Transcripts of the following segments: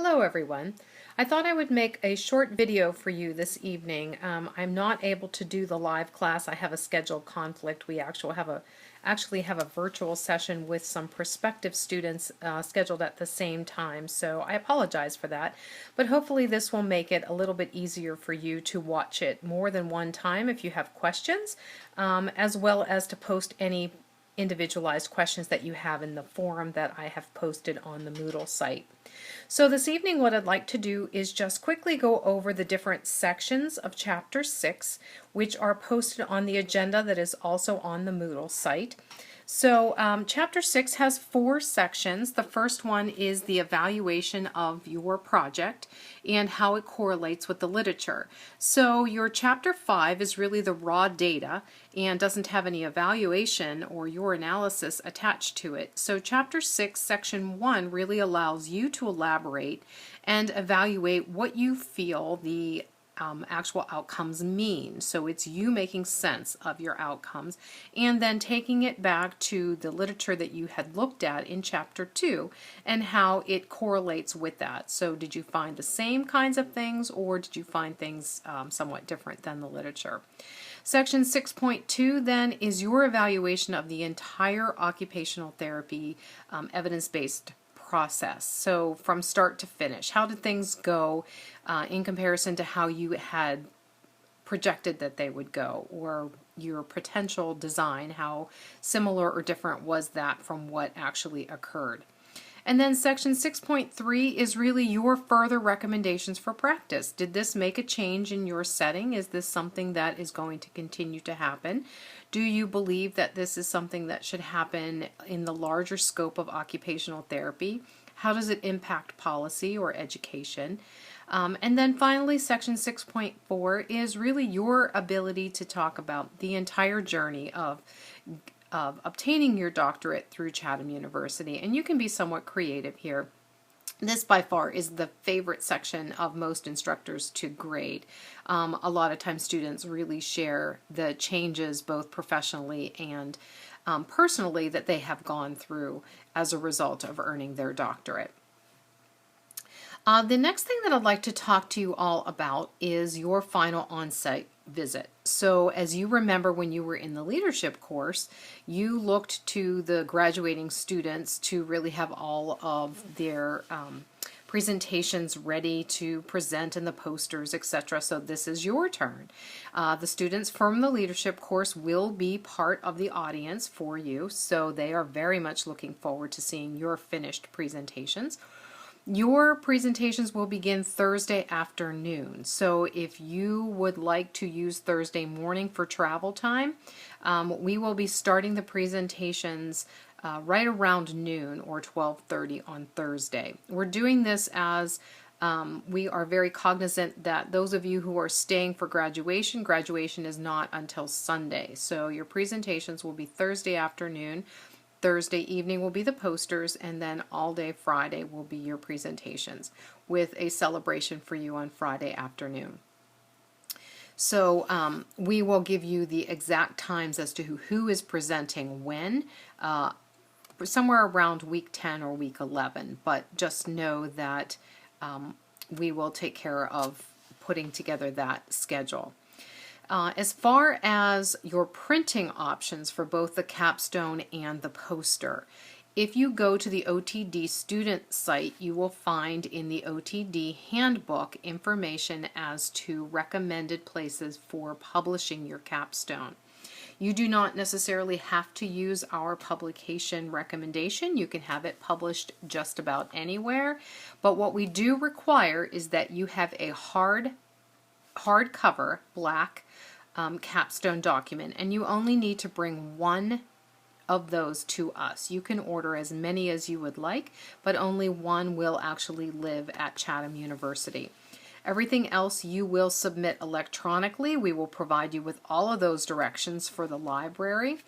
Hello everyone. I thought I would make a short video for you this evening. I'm not able to do the live class. I have a scheduled conflict. We actually have a virtual session with some prospective students scheduled at the same time, so I apologize for that. But hopefully this will make it a little bit easier for you to watch it more than one time if you have questions, as well as to post any individualized questions that you have in the forum that I have posted on the Moodle site. So this evening what I'd like to do is just quickly go over the different sections of Chapter 6, which are posted on the agenda that is also on the Moodle site. So Chapter 6 has 4 sections. The first one is the evaluation of your project and how it correlates with the literature. So your Chapter 5 is really the raw data and doesn't have any evaluation or your analysis attached to it. So Chapter 6, Section 1 really allows you to elaborate and evaluate what you feel the actual outcomes mean. So it's you making sense of your outcomes and then taking it back to the literature that you had looked at in Chapter 2 and how it correlates with that. So did you find the same kinds of things, or did you find things somewhat different than the literature? Section 6.2 then is your evaluation of the entire occupational therapy evidence-based process. So from start to finish, how did things go in comparison to how you had projected that they would go, or your potential design, how similar or different was that from what actually occurred? And then Section 6.3 is really your further recommendations for practice. Did this make a change in your setting? Is this something that is going to continue to happen? Do you believe that this is something that should happen in the larger scope of occupational therapy? How does it impact policy or education? And then finally, Section 6.4 is really your ability to talk about the entire journey of obtaining your doctorate through Chatham University, and you can be somewhat creative here. This by far is the favorite section of most instructors to grade. A lot of times students really share the changes both professionally and personally that they have gone through as a result of earning their doctorate. The next thing that I'd like to talk to you all about is your final on-site visit. So as you remember, when you were in the leadership course, you looked to the graduating students to really have all of their presentations ready to present in the posters, etc. So this is your turn. The students from the leadership course will be part of the audience for you, so they are very much looking forward to seeing your finished presentations. Your presentations will begin Thursday afternoon, so if you would like to use Thursday morning for travel time, we will be starting the presentations right around noon or 12:30 on Thursday. We're doing this as we are very cognizant that those of you who are staying for graduation is not until Sunday, so your presentations will be Thursday afternoon. Thursday evening will be the posters, and then all day Friday will be your presentations with a celebration for you on Friday afternoon. So we will give you the exact times as to who is presenting when, somewhere around week 10 or week 11, but just know that we will take care of putting together that schedule. As far as your printing options for both the capstone and the poster, if you go to the OTD student site, you will find in the OTD handbook information as to recommended places for publishing your capstone. You do not necessarily have to use our publication recommendation. You can have it published just about anywhere, but what we do require is that you have a hardcover black capstone document, and you only need to bring one of those to us. You can order as many as you would like, but only one will actually live at Chatham University. Everything else you will submit electronically. We will provide you with all of those directions for the library,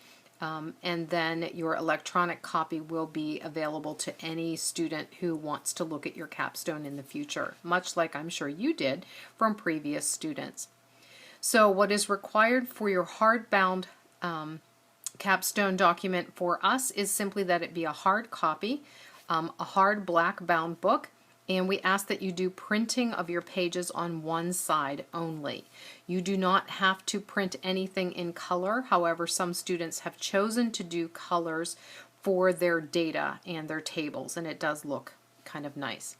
and then your electronic copy will be available to any student who wants to look at your capstone in the future, much like I'm sure you did from previous students. So what is required for your hardbound capstone document for us is simply that it be a hard copy, a hard black bound book, And we ask that you do printing of your pages on one side only. You do not have to print anything in color. However, some students have chosen to do colors for their data and their tables, and it does look kind of nice.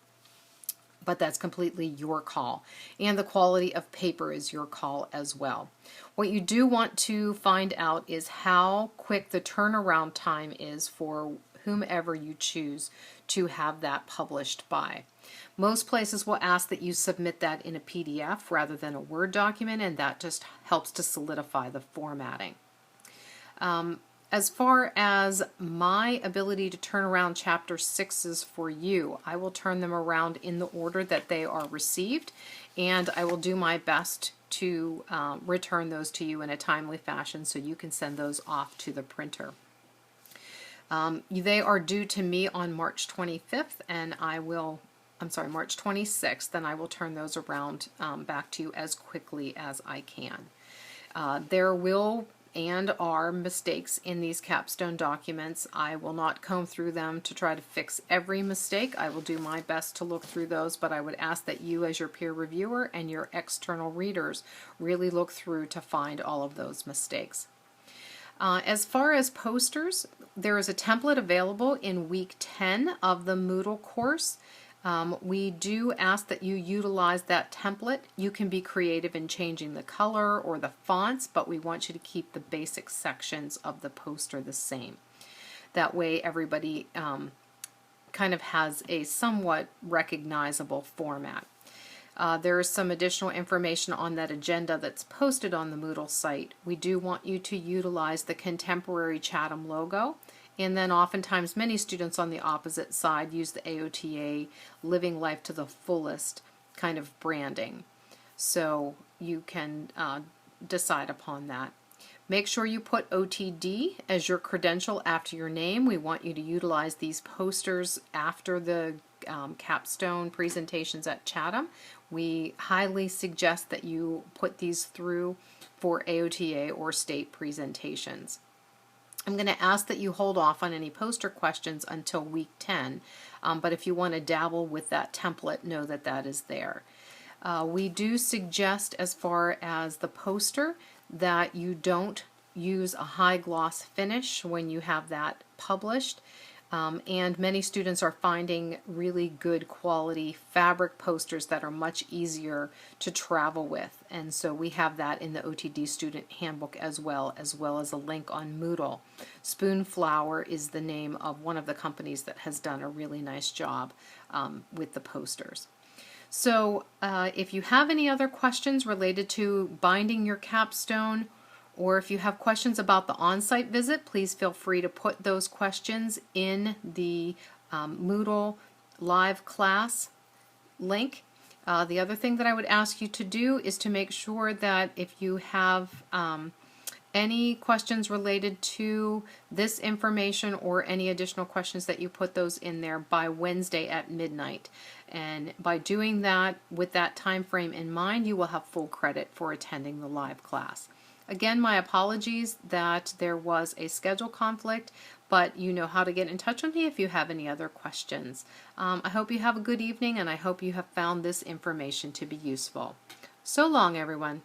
But that's completely your call. And the quality of paper is your call as well. What you do want to find out is how quick the turnaround time is for whomever you choose to have that published by. Most places will ask that you submit that in a PDF rather than a Word document, and that just helps to solidify the formatting. As far as my ability to turn around Chapter 6s for you, I will turn them around in the order that they are received, and I will do my best to return those to you in a timely fashion so you can send those off to the printer. They are due to me on March 25th, and March 26th, and I will turn those around back to you as quickly as I can. There will and are mistakes in these capstone documents. I will not comb through them to try to fix every mistake. I will do my best to look through those, but I would ask that you as your peer reviewer and your external readers really look through to find all of those mistakes. As far as posters, there is a template available in week 10 of the Moodle course. We do ask that you utilize that template. You can be creative in changing the color or the fonts, but we want you to keep the basic sections of the poster the same. That way everybody kind of has a somewhat recognizable format. There is some additional information on that agenda that's posted on the Moodle site. We do want you to utilize the contemporary Chatham logo. And then oftentimes many students on the opposite side use the AOTA Living Life to the Fullest kind of branding. So you can decide upon that. Make sure you put OTD as your credential after your name. We want you to utilize these posters after the capstone presentations at Chatham. We highly suggest that you put these through for AOTA or state presentations. I'm going to ask that you hold off on any poster questions until week 10, but if you want to dabble with that template, know that that is there. We do suggest, as far as the poster, that you don't use a high gloss finish when you have that published. And many students are finding really good quality fabric posters that are much easier to travel with, and so we have that in the OTD student handbook as well as a link on Moodle. Spoonflower is the name of one of the companies that has done a really nice job with the posters. So if you have any other questions related to binding your capstone, or if you have questions about the on-site visit, please feel free to put those questions in the Moodle live class link. The other thing that I would ask you to do is to make sure that if you have any questions related to this information or any additional questions, that you put those in there by Wednesday at midnight. And by doing that with that time frame in mind, you will have full credit for attending the live class. Again, my apologies that there was a schedule conflict, but you know how to get in touch with me if you have any other questions. I hope you have a good evening, and I hope you have found this information to be useful. So long, everyone.